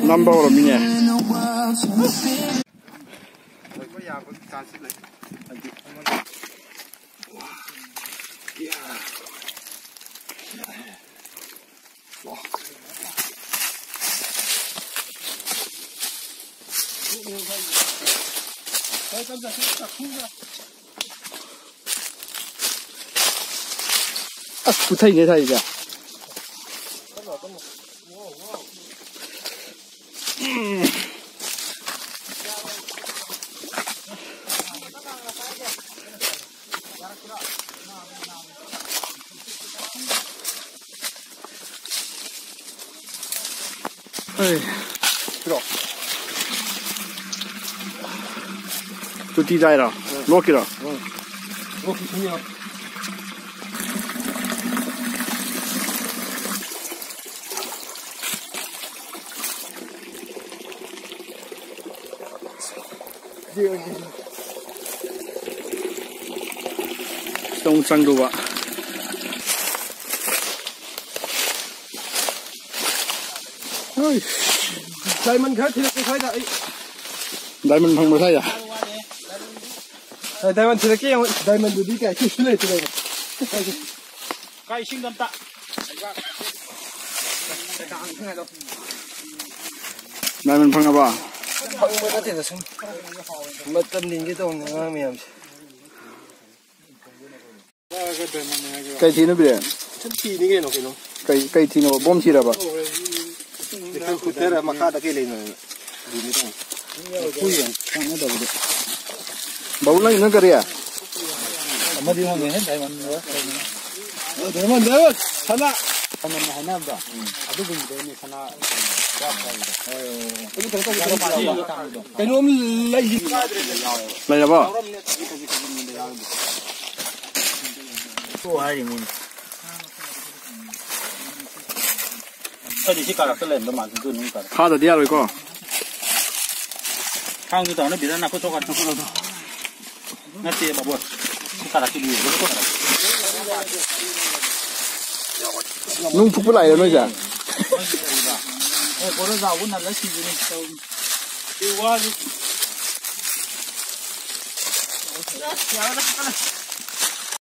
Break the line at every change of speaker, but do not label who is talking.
Number of minute. Cụ thấy như thế gì à? Tôi đi ra rồi, lót kìa rồi.
Lót kìa rồi. Tông xăng đồ ạ. Đây mình khởi thì cái khởi đấy. Đây mình không thấy à? Đây mình thì cái đây mình đi cái này thì đây.
Cái sinh đâm tạ.
Đây mình phăng apa?
Phăng mới có thể là xong. Mất tâm đến cái tông nó mềm.
Cái gì nữa bây giờ?
Chân chi như thế nào cái nó?
Cái gì nó bom chi ra ba?
Cái cụ thể là mà cái lên rồi. Đi như thế.
Cùi à? Không nó đâu được. Bầu lấy nó cái gì à?
Mà đi hoang hết đấy mình nữa.
Đấy mình đấy. Thật ạ.
Mình hay nằm đó. Aduh mình đây này sana.
Cái nó lấy gì?
Lấy ra bao?
Ủa hay gì mình? Thôi đi cả cái lên đó mà cứ nung cả.
Khá là đẹp rồi cô.
Khang như đó nó bị nó nạp cho cả nó. Nó tiệm mà buồn. Cả cái gì nó có.
Nung phục lại rồi nói chả?
Có nó giàu cũng là lấy gì vậy? Yêu quá đi.